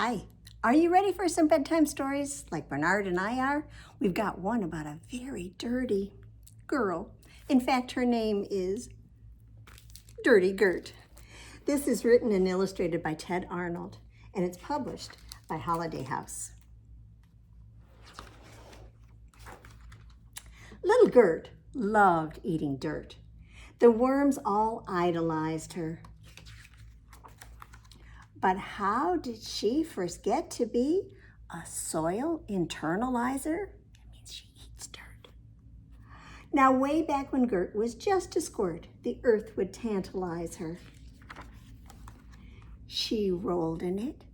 Hi, are you ready for some bedtime stories like Bernard and I are? We've got one about a very dirty girl. In fact, her name is Dirty Gert. This is written and illustrated by Ted Arnold, and it's published by Holiday House. Little Gert loved eating dirt. The worms all idolized her. But how did she first get to be a soil internalizer? That means she eats dirt. Now, way back when Gert was just a squirt, the earth would tantalize her. She rolled in it,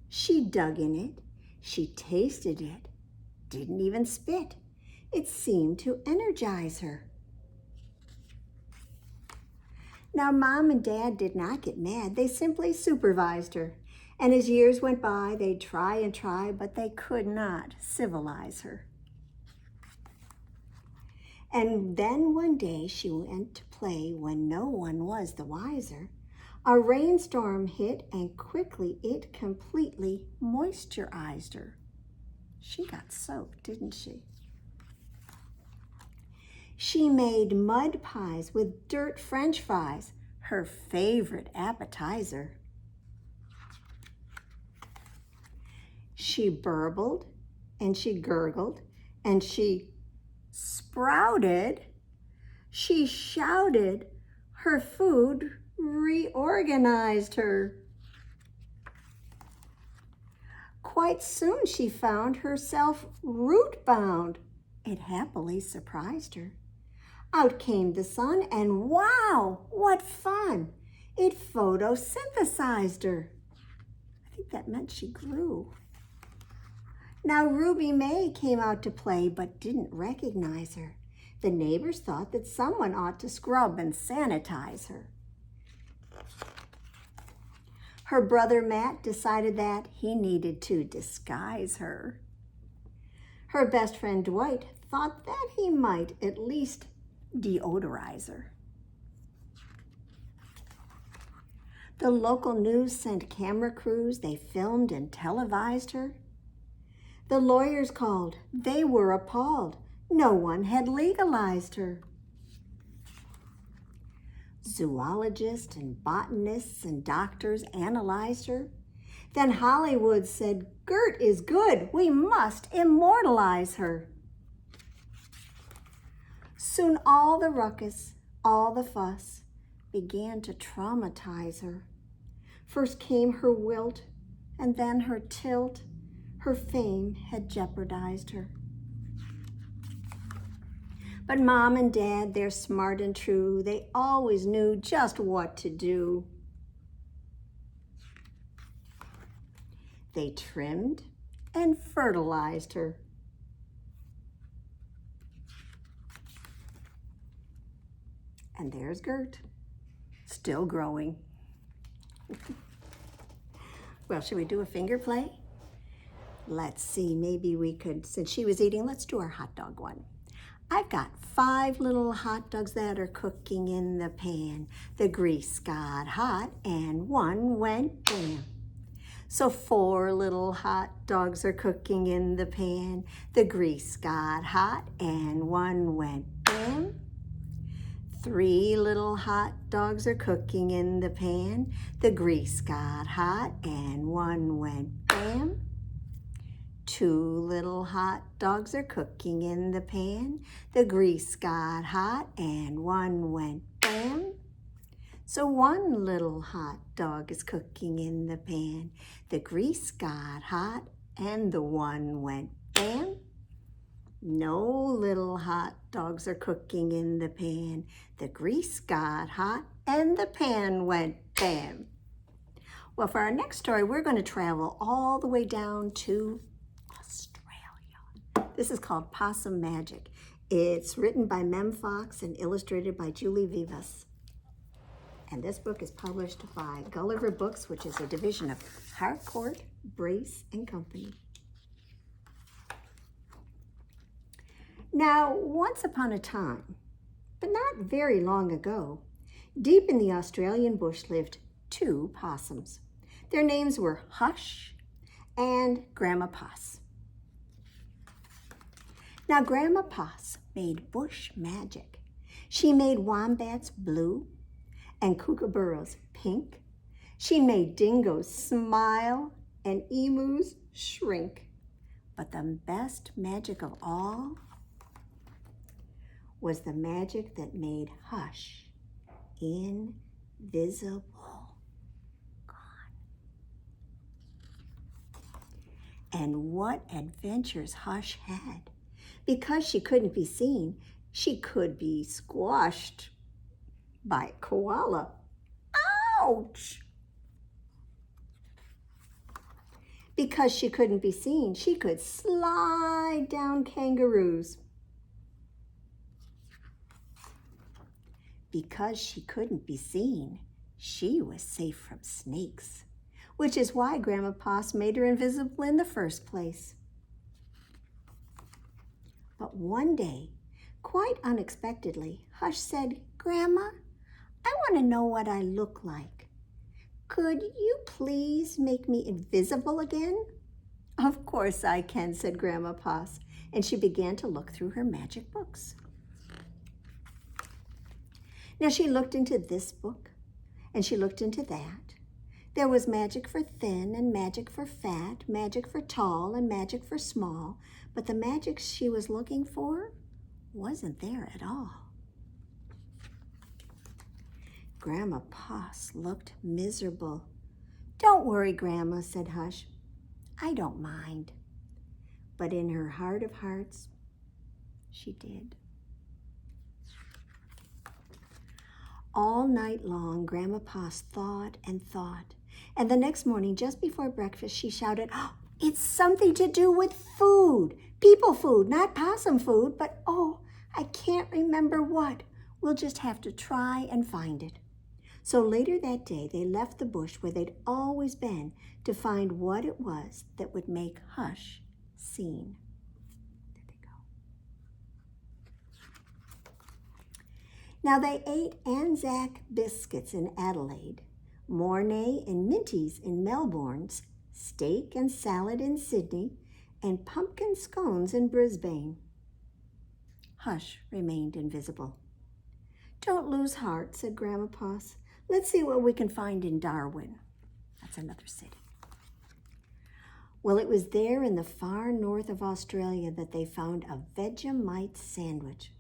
she dug in it, she tasted it, didn't even spit. It seemed to energize her. Now, Mom and Dad did not get mad. They simply supervised her. And as years went by, they'd try and try, but they could not civilize her. And then one day she went to play when no one was the wiser. A rainstorm hit, and quickly it completely moisturized her. She got soaked, didn't she? She made mud pies with dirt French fries, her favorite appetizer. She burbled and she gurgled and she sprouted. She shouted. Her food reorganized her. Quite soon she found herself root-bound. It happily surprised her. Out came the sun, and wow, what fun! It photosynthesized her. I think that meant she grew. Now Ruby May came out to play, but didn't recognize her. The neighbors thought that someone ought to scrub and sanitize her. Her brother Matt decided that he needed to disguise her. Her best friend Dwight thought that he might at least deodorize her. The local news sent camera crews. They filmed and televised her. The lawyers called. They were appalled. No one had legalized her. Zoologists and botanists and doctors analyzed her. Then Hollywood said, "Gert is good. We must immortalize her." Soon all the ruckus, all the fuss began to traumatize her. First came her wilt, and then her tilt. Her fame had jeopardized her. But Mom and Dad, they're smart and true. They always knew just what to do. They trimmed and fertilized her. And there's Gert, still growing. Well, should we do a finger play? Let's see, maybe we could, since she was eating, let's do our hot dog one. I've got 5 little hot dogs that are cooking in the pan. The grease got hot and one went bam. So 4 little hot dogs are cooking in the pan. The grease got hot and one went bam. 3 little hot dogs are cooking in the pan. The grease got hot and one went bam. 2 little hot dogs are cooking in the pan. The grease got hot and one went bam. So 1 little hot dog is cooking in the pan. The grease got hot and the one went bam. No little hot dogs are cooking in the pan. The grease got hot and the pan went bam. Well, for our next story, we're going to travel all the way down to Australia. This is called Possum Magic. It's written by Mem Fox and illustrated by Julie Vivas. And this book is published by Gulliver Books, which is a division of Harcourt, Brace and Company. Now, once upon a time, but not very long ago, deep in the Australian bush lived 2 possums. Their names were Hush and Grandma Poss. Now, Grandma Poss made bush magic. She made wombats blue and kookaburras pink. She made dingoes smile and emus shrink. But the best magic of all was the magic that made Hush invisible. And what adventures Hush had. Because she couldn't be seen, she could be squashed by a koala. Ouch! Because she couldn't be seen, she could slide down kangaroos. Because she couldn't be seen, she was safe from snakes, which is why Grandma Poss made her invisible in the first place. But one day, quite unexpectedly, Hush said, "Grandma, I want to know what I look like. Could you please make me invisible again?" "Of course I can," said Grandma Poss, and she began to look through her magic books. Now she looked into this book, and she looked into that. There was magic for thin and magic for fat, magic for tall and magic for small, but the magic she was looking for wasn't there at all. Grandma Poss looked miserable. "Don't worry, Grandma," said Hush. "I don't mind." But in her heart of hearts, she did. All night long, Grandma Poss thought and thought. And the next morning, just before breakfast, she shouted, "Oh, it's something to do with food. People food, not possum food, but oh, I can't remember what. We'll just have to try and find it." So later that day, they left the bush where they'd always been to find what it was that would make Hush seen. There they go. Now they ate Anzac biscuits in Adelaide, Mornay and Minties in Melbourne, steak and salad in Sydney, and pumpkin scones in Brisbane. Hush remained invisible. "Don't lose heart," said Grandma Poss. "Let's see what we can find in Darwin." That's another city. Well, it was there in the far north of Australia that they found a Vegemite sandwich.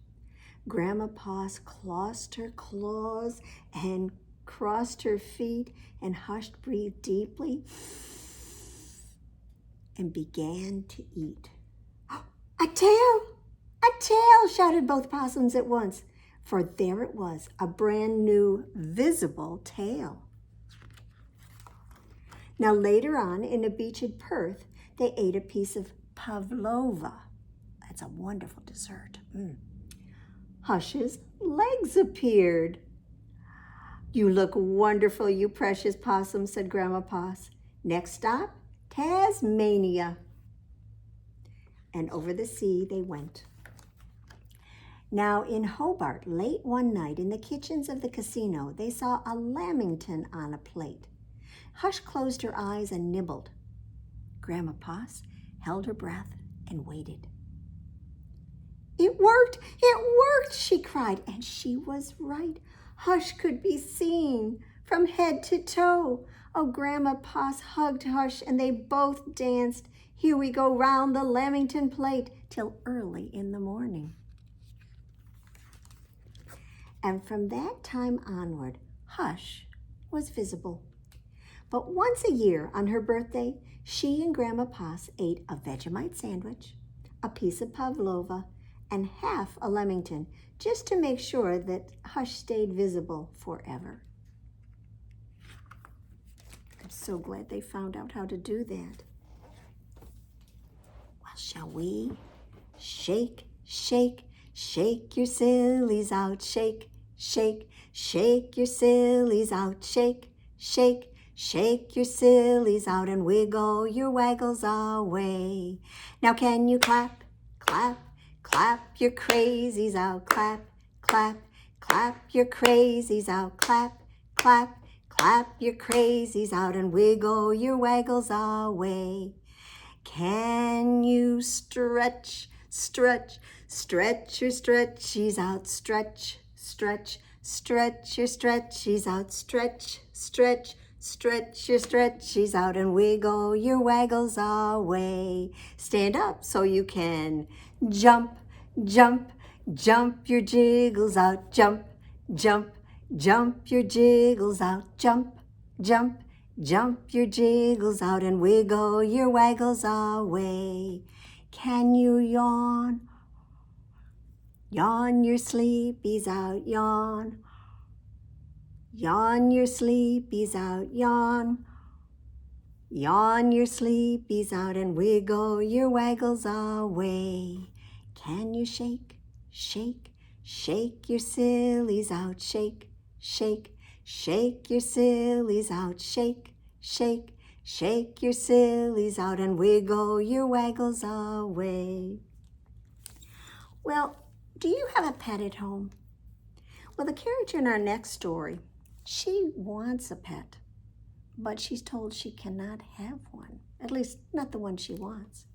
Grandma Poss crossed her claws and crossed her feet, and Hush breathed deeply and began to eat. "A tail! A tail!" shouted both possums at once, for there it was, a brand new visible tail. Now later on, in a beach at Perth, they ate a piece of pavlova. That's a wonderful dessert. Hush's legs appeared. "You look wonderful, you precious possum," said Grandma Poss. "Next stop, Tasmania." And over the sea they went. Now in Hobart, late one night in the kitchens of the casino, they saw a lamington on a plate. Hush closed her eyes and nibbled. Grandma Poss held her breath and waited. "It worked! It worked!" she cried, and she was right. Hush could be seen from head to toe. Oh, Grandma Poss hugged Hush, and they both danced. Here we go round the lamington plate till early in the morning. And from that time onward, Hush was visible. But once a year on her birthday, she and Grandma Poss ate a Vegemite sandwich, a piece of pavlova, and half a lemington, just to make sure that Hush stayed visible forever. I'm so glad they found out how to do that. Well, shall we? Shake, shake, shake your sillies out. Shake, shake, shake your sillies out. Shake, shake, shake your sillies out and wiggle your waggles away. Now can you clap, clap, clap your crazies out. Clap, clap, clap your crazies out. Clap, clap, clap your crazies out and wiggle your waggles away. Can you stretch, stretch, stretch your stretchies out, stretch, stretch, stretch your stretchies out, stretch, stretch, stretch your stretchies out and wiggle your waggles away. Stand up so you can jump, jump, jump your jiggles out, jump, jump, jump your jiggles out, jump, jump, jump your jiggles out and wiggle your waggles away. Can you yawn? Yawn your sleepies out, yawn. Yawn your sleepies out, yawn. Yawn your sleepies out and wiggle your waggles away. Can you shake, shake, shake your sillies out, shake, shake, shake your sillies out, shake, shake, shake your sillies out and wiggle your waggles away. Well, do you have a pet at home? Well, the character in our next story, she wants a pet, but she's told she cannot have one, at least not the one she wants.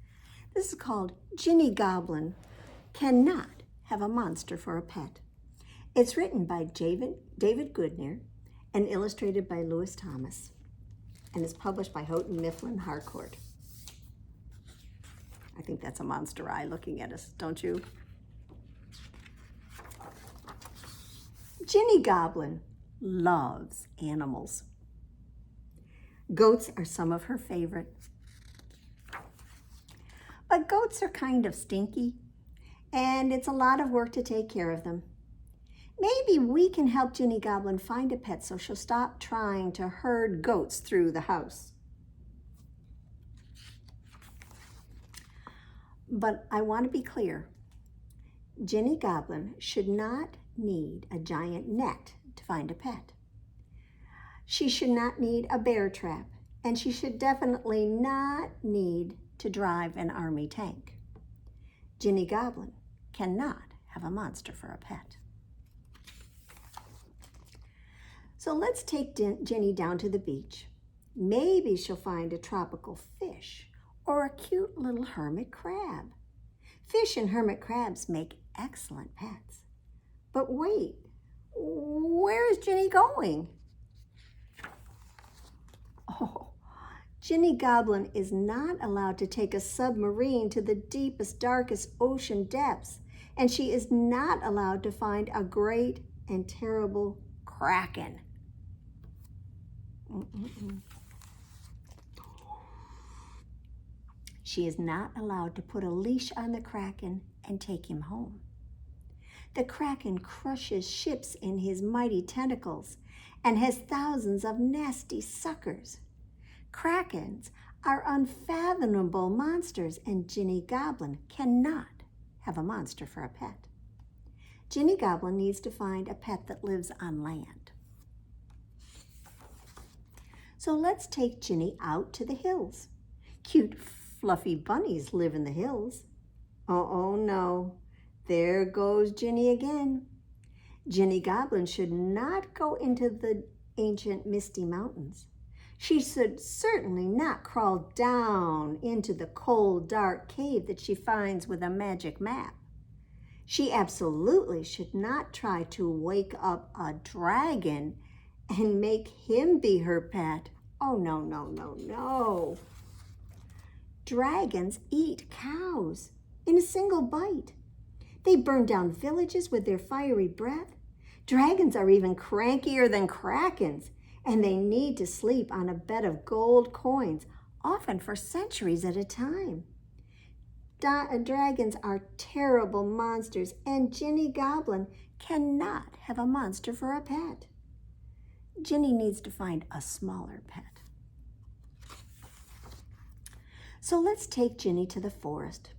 This is called Ginny Goblin Cannot Have a Monster for a Pet. It's written by David Goodner and illustrated by Lewis Thomas, and it's published by Houghton, Mifflin, Harcourt. I think that's a monster eye looking at us, don't you? Ginny Goblin loves animals. Goats are some of her favorite. But goats are kind of stinky, and it's a lot of work to take care of them. Maybe we can help Ginny Goblin find a pet so she'll stop trying to herd goats through the house. But I want to be clear. Ginny Goblin should not need a giant net to find a pet. She should not need a bear trap, and she should definitely not need to drive an army tank. Ginny Goblin cannot have a monster for a pet. So let's take Ginny down to the beach. Maybe she'll find a tropical fish or a cute little hermit crab. Fish and hermit crabs make excellent pets. But wait, where is Ginny going? Oh, Ginny Goblin is not allowed to take a submarine to the deepest, darkest ocean depths, and she is not allowed to find a great and terrible kraken. She is not allowed to put a leash on the kraken and take him home. The kraken crushes ships in his mighty tentacles and has thousands of nasty suckers. Krakens are unfathomable monsters, and Ginny Goblin cannot have a monster for a pet. Ginny Goblin needs to find a pet that lives on land. So let's take Ginny out to the hills. Cute, fluffy bunnies live in the hills. Oh no, there goes Ginny again. Ginny Goblin should not go into the ancient misty mountains. She should certainly not crawl down into the cold, dark cave that she finds with a magic map. She absolutely should not try to wake up a dragon and make him be her pet. Oh, no, no, no, no. Dragons eat cows in a single bite. They burn down villages with their fiery breath. Dragons are even crankier than krakens, and they need to sleep on a bed of gold coins, often for centuries at a time. Dragons are terrible monsters, and Ginny Goblin cannot have a monster for a pet. Ginny needs to find a smaller pet. So let's take Ginny to the forest.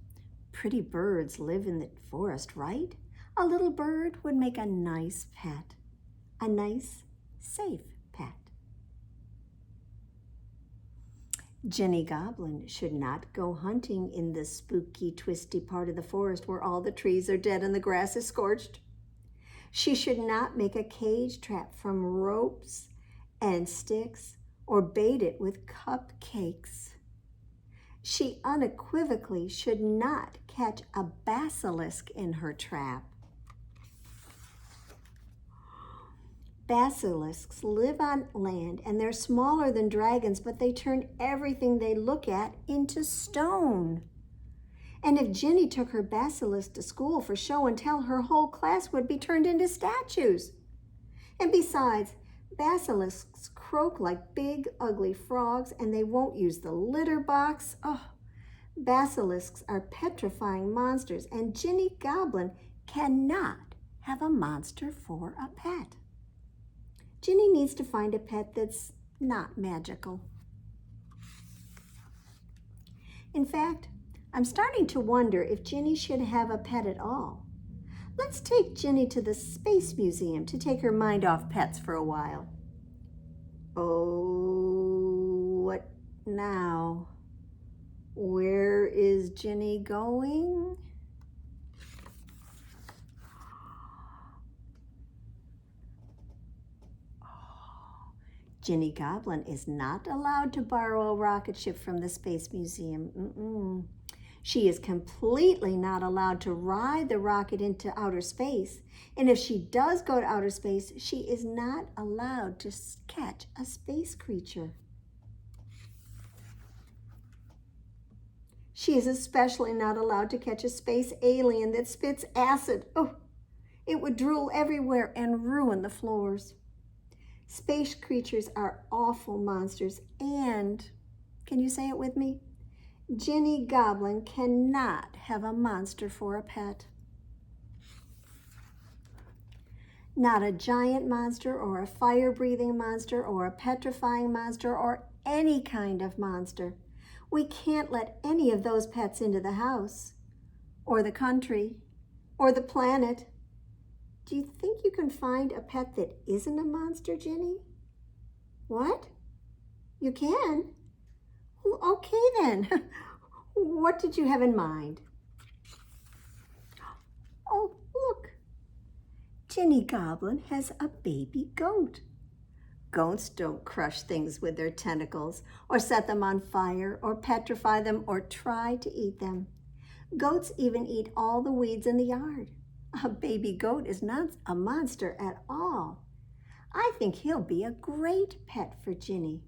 Pretty birds live in the forest, right? A little bird would make a nice pet, a nice, safe pet. Ginny Goblin should not go hunting in the spooky, twisty part of the forest where all the trees are dead and the grass is scorched. She should not make a cage trap from ropes and sticks or bait it with cupcakes. She unequivocally should not catch a basilisk in her trap. Basilisks live on land, and they're smaller than dragons, but they turn everything they look at into stone. And if Ginny took her basilisk to school for show and tell, her whole class would be turned into statues. And besides, basilisks croak like big, ugly frogs, and they won't use the litter box. Oh, basilisks are petrifying monsters, and Ginny Goblin cannot have a monster for a pet. Ginny needs to find a pet that's not magical. In fact, I'm starting to wonder if Ginny should have a pet at all. Let's take Ginny to the Space Museum to take her mind off pets for a while. Oh, what now? Where is Ginny going? Ginny Goblin is not allowed to borrow a rocket ship from the Space Museum. She is completely not allowed to ride the rocket into outer space. And if she does go to outer space, she is not allowed to catch a space creature. She is especially not allowed to catch a space alien that spits acid. Oh, it would drool everywhere and ruin the floors. Space creatures are awful monsters, and, can you say it with me? Ginny Goblin cannot have a monster for a pet. Not a giant monster or a fire-breathing monster or a petrifying monster or any kind of monster. We can't let any of those pets into the house, or the country, or the planet. Do you think you can find a pet that isn't a monster, Ginny? What? You can? Well, okay then. What did you have in mind? Oh, look. Ginny Goblin has a baby goat. Goats don't crush things with their tentacles, or set them on fire, or petrify them, or try to eat them. Goats even eat all the weeds in the yard. A baby goat is not a monster at all. I think he'll be a great pet for Ginny.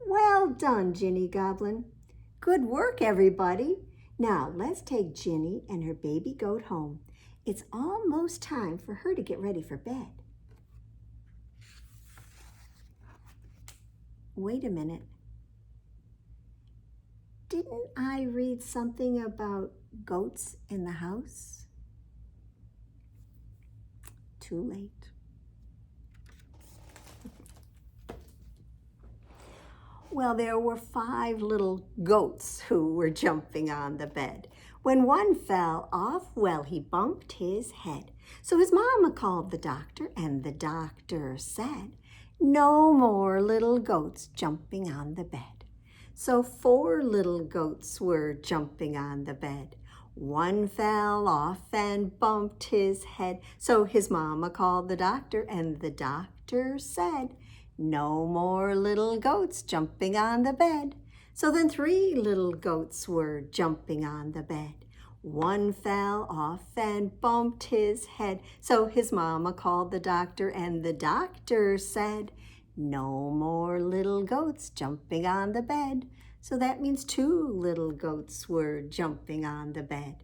Well done, Ginny Goblin. Good work, everybody. Now let's take Ginny and her baby goat home. It's almost time for her to get ready for bed. Wait a minute. Didn't I read something about goats in the house? Too late. Well, there were 5 little goats who were jumping on the bed. When one fell off, well, he bumped his head. So his mama called the doctor, and the doctor said, "No more little goats jumping on the bed." So 4 little goats were jumping on the bed. One fell off and bumped his head. So his mama called the doctor, and the doctor said, "No more little goats jumping on the bed." So then 3 little goats were jumping on the bed. One fell off and bumped his head. So his mama called the doctor, and the doctor said, "No more little goats jumping on the bed." So that means 2 little goats were jumping on the bed.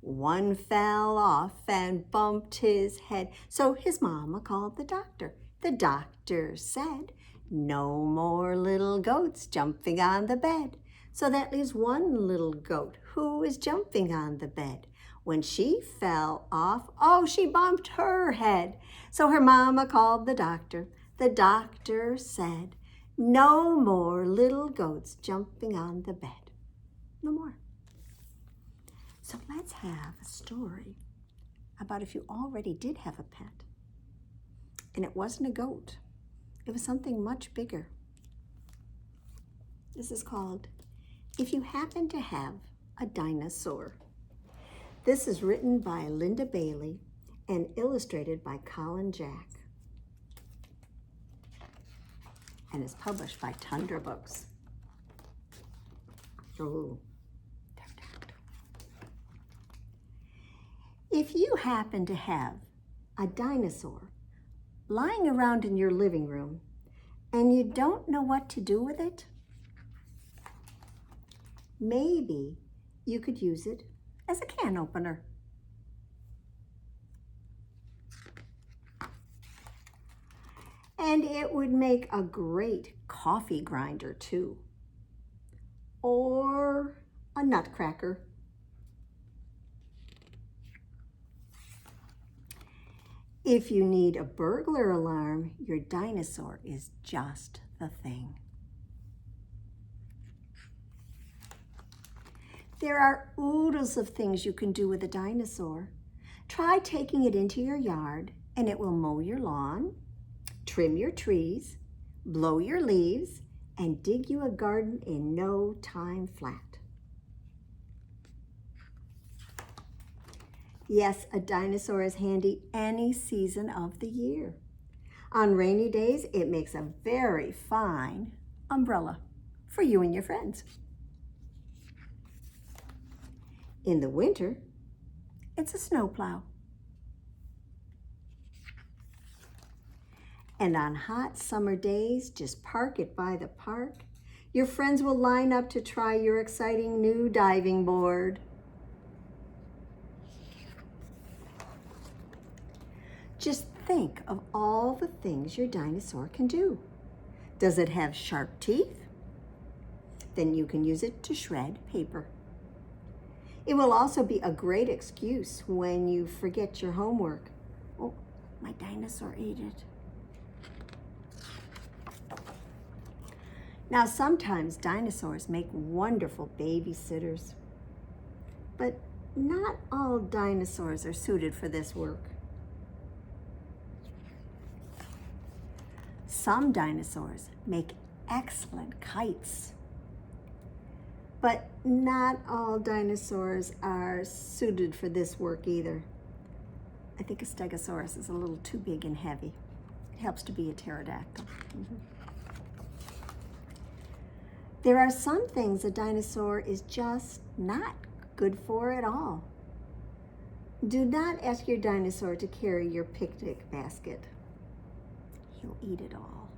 One fell off and bumped his head. So his mama called the doctor. The doctor said, "No more little goats jumping on the bed." So that leaves 1 little goat who is jumping on the bed. When she fell off, oh, she bumped her head. So her mama called the doctor. The doctor said, "No more little goats jumping on the bed." No more. So let's have a story about if you already did have a pet. And it wasn't a goat. It was something much bigger. This is called If You Happen to Have a Dinosaur. This is written by Linda Bailey and illustrated by Colin Jack, and is published by Tundra Books. Oh, If you happen to have a dinosaur lying around in your living room and you don't know what to do with it, maybe you could use it as a can opener. And it would make a great coffee grinder too, or a nutcracker. If you need a burglar alarm, your dinosaur is just the thing. There are oodles of things you can do with a dinosaur. Try taking it into your yard and it will mow your lawn, trim your trees, blow your leaves, and dig you a garden in no time flat. Yes, a dinosaur is handy any season of the year. On rainy days, it makes a very fine umbrella for you and your friends. In the winter, it's a snowplow. And on hot summer days, just park it by the park. Your friends will line up to try your exciting new diving board. Just think of all the things your dinosaur can do. Does it have sharp teeth? Then you can use it to shred paper. It will also be a great excuse when you forget your homework. Oh, my dinosaur ate it. Now, sometimes dinosaurs make wonderful babysitters, but not all dinosaurs are suited for this work. Some dinosaurs make excellent kites, but not all dinosaurs are suited for this work either. I think a Stegosaurus is a little too big and heavy. It helps to be a pterodactyl. There are some things a dinosaur is just not good for at all. Do not ask your dinosaur to carry your picnic basket. He'll eat it all.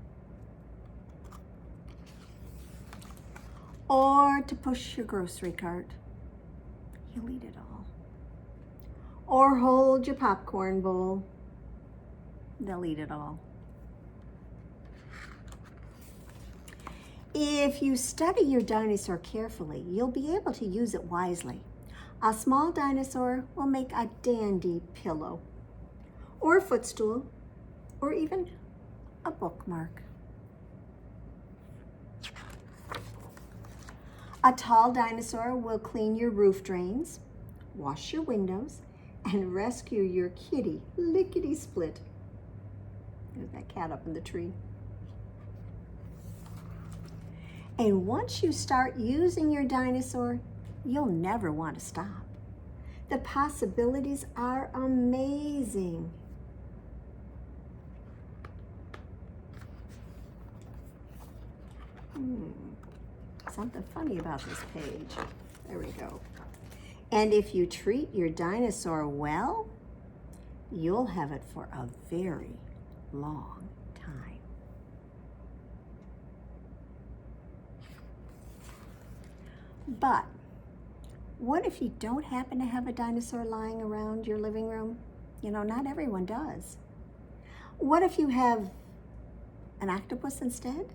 Or to push your grocery cart. He'll eat it all. Or hold your popcorn bowl. They'll eat it all. If you study your dinosaur carefully, you'll be able to use it wisely. A small dinosaur will make a dandy pillow, or a footstool, or even a bookmark. A tall dinosaur will clean your roof drains, wash your windows, and rescue your kitty lickety-split. There's that cat up in the tree. And once you start using your dinosaur, you'll never want to stop. The possibilities are amazing. Something funny about this page. There we go. And if you treat your dinosaur well, you'll have it for a very long time. But what if you don't happen to have a dinosaur lying around your living room? You know, not everyone does. What if you have an octopus instead?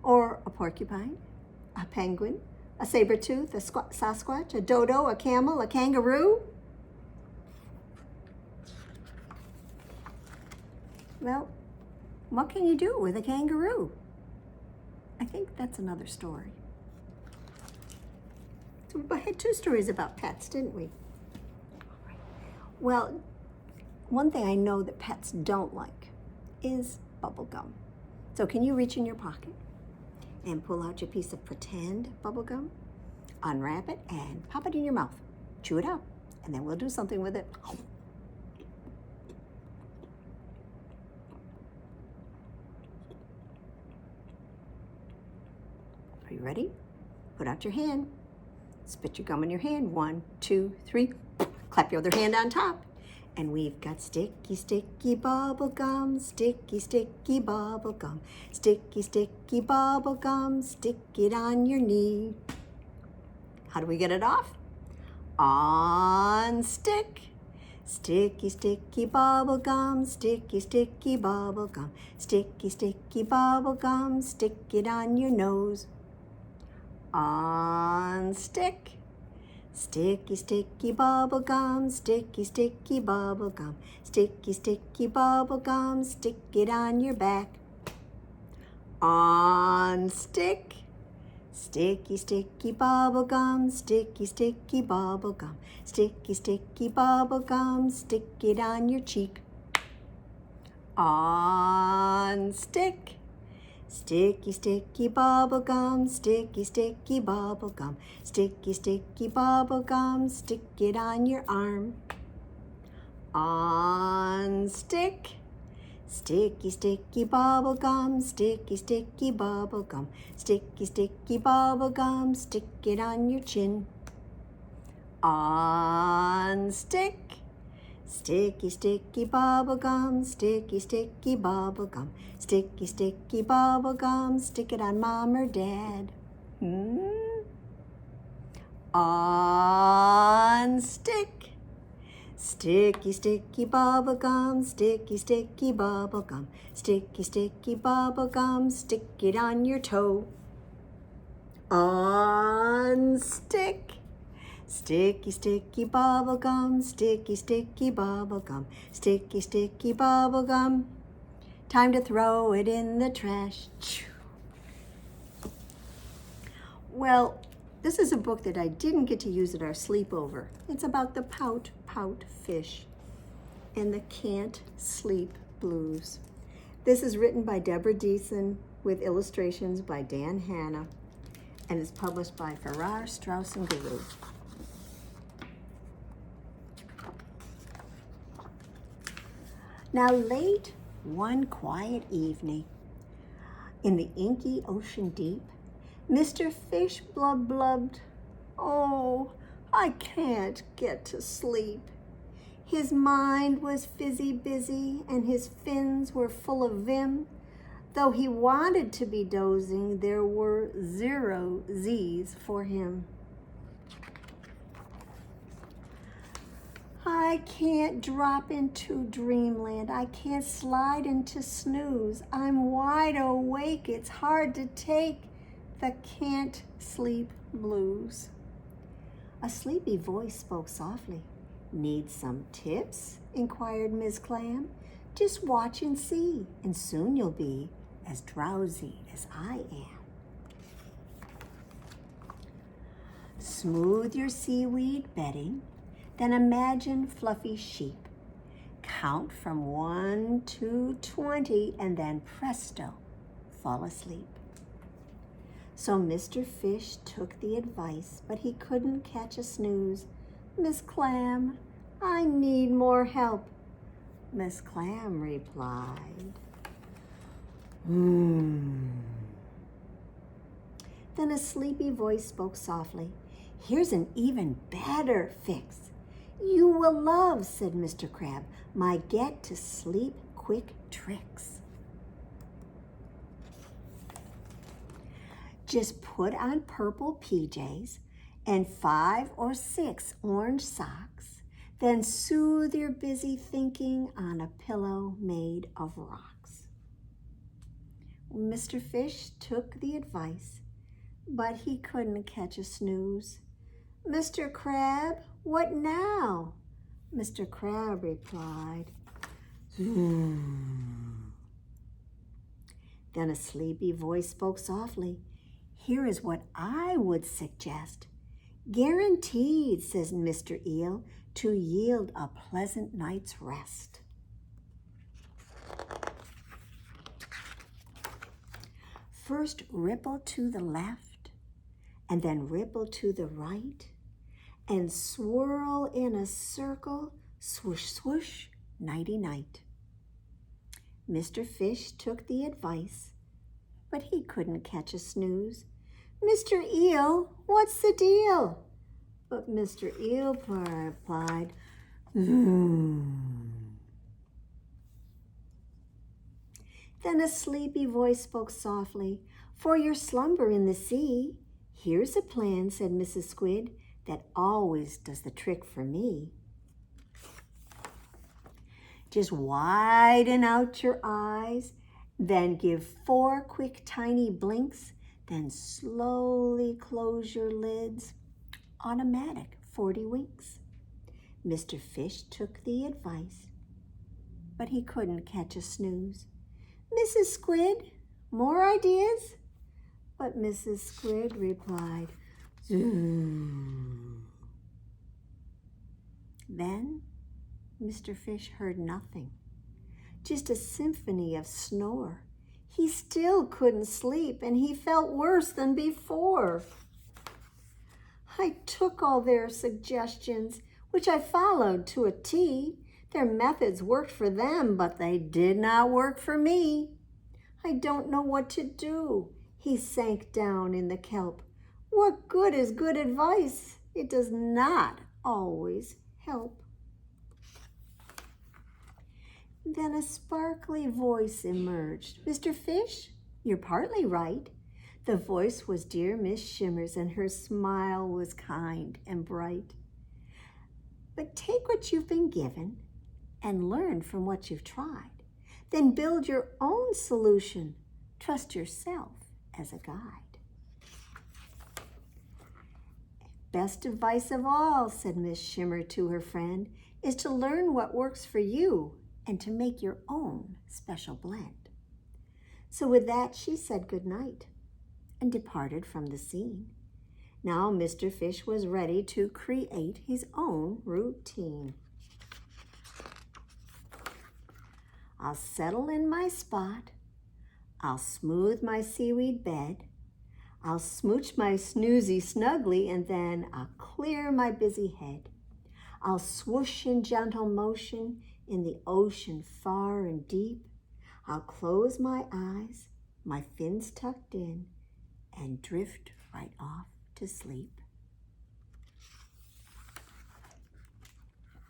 Or a porcupine, a penguin, a saber-tooth, a Sasquatch, a dodo, a camel, a kangaroo? Well, what can you do with a kangaroo? I think that's another story. So we had 2 stories about pets, didn't we? Well, one thing I know that pets don't like is bubble gum. So can you reach in your pocket and pull out your piece of pretend bubble gum, unwrap it, and pop it in your mouth. Chew it up, and then we'll do something with it. Are you ready? Put out your hand. Spit your gum in your hand. 1, 2, 3. Clap your other hand on top. And we've got sticky, sticky bubble gum, sticky, sticky bubble gum, sticky, sticky bubble gum, stick it on your knee. How do we get it off? On stick. Sticky, sticky bubble gum, sticky, sticky bubble gum, sticky, sticky bubble gum, stick it on your nose. On stick. Sticky, sticky bubble gum, sticky, sticky bubble gum, sticky, sticky bubble gum, stick it on your back. On stick. Sticky, sticky bubble gum, sticky, sticky bubble gum, sticky, sticky bubble gum, stick it on your cheek. On stick. Sticky, sticky bubble gum, sticky, sticky bubble gum, sticky, sticky bubble gum, stick it on your arm. On stick. Sticky, sticky bubble gum, sticky, sticky bubble gum, sticky, sticky bubble gum, stick it on your chin. On stick. Sticky, sticky bubble gum, sticky, sticky bubble gum, sticky, sticky bubble gum, stick it on mom or dad. On stick. Sticky, sticky bubble gum, sticky, sticky bubble gum, sticky, sticky bubble gum, stick it on your toe. On stick. Sticky, sticky bubble gum, sticky, sticky bubble gum, sticky, sticky bubble gum. Time to throw it in the trash. Well, this is a book that I didn't get to use at our sleepover. It's about the Pout-Pout fish and the can't sleep blues. This is written by Deborah Diessen with illustrations by Dan Hanna and is published by Farrar, Straus, and Giroux. Now late one quiet evening, in the inky ocean deep, Mr. Fish blubbed, "Oh, I can't get to sleep." His mind was fizzy busy and his fins were full of vim. Though he wanted to be dozing, there were 0 Z's for him. I can't drop into dreamland. I can't slide into snooze. I'm wide awake. It's hard to take the can't sleep blues. A sleepy voice spoke softly. "Need some tips?" inquired Miss Clam. "Just watch and see, and soon you'll be as drowsy as I am." Smooth your seaweed bedding, then imagine fluffy sheep. Count from 1 to 20, and then presto, fall asleep. So Mr. Fish took the advice, but he couldn't catch a snooze. "Miss Clam, I need more help." Miss Clam replied, Then a sleepy voice spoke softly. "Here's an even better fix. You will love," said Mr. Crab, "my get to sleep quick tricks. Just put on purple PJs and 5 or 6 orange socks, then soothe your busy thinking on a pillow made of rocks." Mr. Fish took the advice, but he couldn't catch a snooze. "Mr. Crab, what now?" Mr. Crab replied, Then a sleepy voice spoke softly. "Here is what I would suggest. Guaranteed," says Mr. Eel, "to yield a pleasant night's rest." First ripple to the left, and then ripple to the right, and swirl in a circle, swoosh, swoosh, nighty-night. Mr. Fish took the advice, but he couldn't catch a snooze. "Mr. Eel, what's the deal?" But Mr. Eelpie replied, "Hmm." Then a sleepy voice spoke softly, "For your slumber in the sea, here's a plan," said Mrs. Squid, "that always does the trick for me. Just widen out your eyes, then give 4 quick tiny blinks, then slowly close your lids. Automatic 40 winks." Mr. Fish took the advice, but he couldn't catch a snooze. "Mrs. Squid, more ideas?" But Mrs. Squid replied, "Zoom." Then Mr. Fish heard nothing, just a symphony of snore. He still couldn't sleep, and he felt worse than before. "I took all their suggestions, which I followed to a T. Their methods worked for them, but they did not work for me. I don't know what to do." He sank down in the kelp. "What good is good advice? It does not always help." Then a sparkly voice emerged. "Mr. Fish, you're partly right." The voice was dear Miss Shimmers, and her smile was kind and bright. "But take what you've been given and learn from what you've tried. Then build your own solution. Trust yourself as a guide." "Best advice of all," said Miss Shimmer to her friend, "is to learn what works for you and to make your own special blend." So with that, she said good night and departed from the scene. Now Mr. Fish was ready to create his own routine. "I'll settle in my spot. I'll smooth my seaweed bed. I'll smooch my snoozy snugly, and then I'll clear my busy head. I'll swoosh in gentle motion in the ocean far and deep. I'll close my eyes, my fins tucked in, and drift right off to sleep."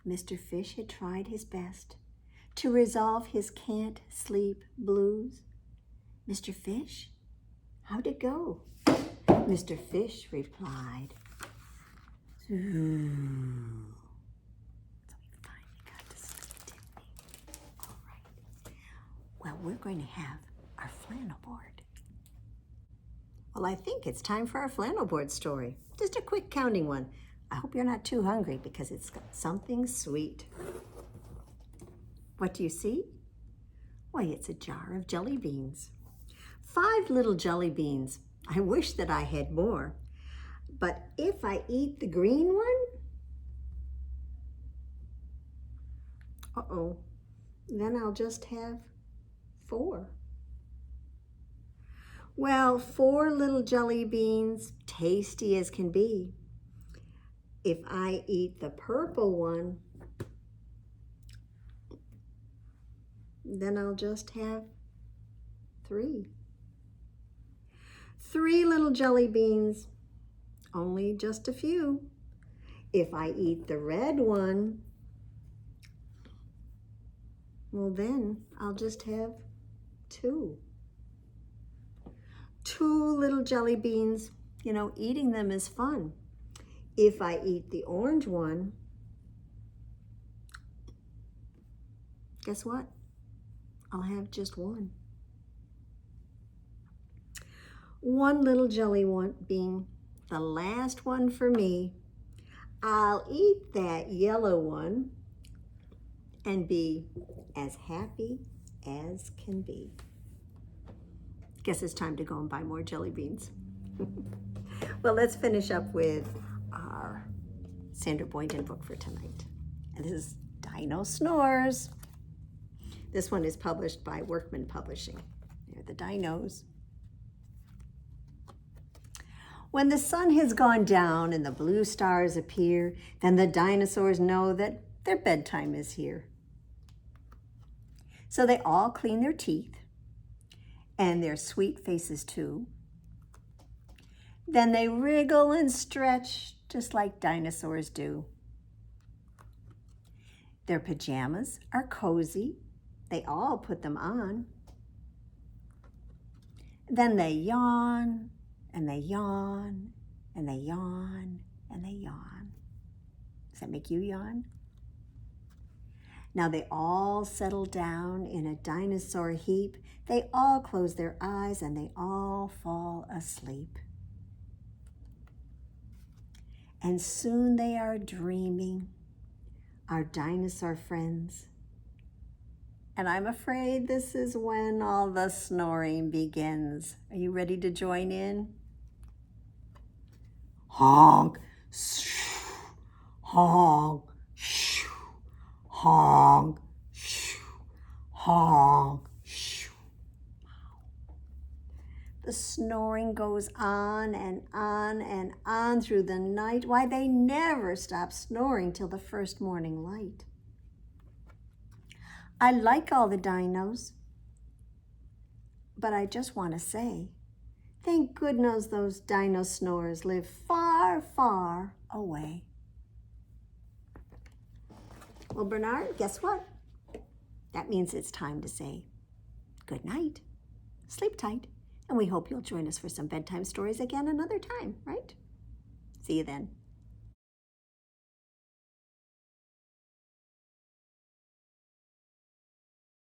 Mr. Fish had tried his best to resolve his can't sleep blues. "Mr. Fish, how'd it go?" Mr. Fish replied, "Zoo." So we finally got to sleep, didn't we? All right. Well, we're going to have our flannel board. Well, I think it's time for our flannel board story. Just a quick counting one. I hope you're not too hungry because it's got something sweet. What do you see? Why, it's a jar of jelly beans. 5 little jelly beans. I wish that I had more. But if I eat the green one, then I'll just have 4. Well, 4 little jelly beans, tasty as can be. If I eat the purple one, then I'll just have 3. 3 little jelly beans, only just a few. If I eat the red one, well, then I'll just have 2. 2 little jelly beans, eating them is fun. If I eat the orange one, guess what? I'll have just 1. 1 little jelly bean, the last one for me. I'll eat that yellow one and be as happy as can be. Guess it's time to go and buy more jelly beans. Well, let's finish up with our Sandra Boynton book for tonight. And this is Dinosnores. This one is published by Workman Publishing. They're the dinos. When the sun has gone down and the blue stars appear, then the dinosaurs know that their bedtime is here. So they all clean their teeth and their sweet faces too. Then they wriggle and stretch just like dinosaurs do. Their pajamas are cozy. They all put them on. Then they yawn, and they yawn, and they yawn, and they yawn. Does that make you yawn? Now they all settle down in a dinosaur heap. They all close their eyes and they all fall asleep. And soon they are dreaming, our dinosaur friends. And I'm afraid this is when all the snoring begins. Are you ready to join in? Honk, shoo, honk, shoo, honk, shoo, honk, shoo. The snoring goes on and on and on through the night. Why, they never stop snoring till the first morning light. I like all the dinos, but I just want to say, thank goodness those Dinosnores live far, far away. Well, Bernard, guess what? That means it's time to say good night, sleep tight, and we hope you'll join us for some bedtime stories again another time, right? See you then.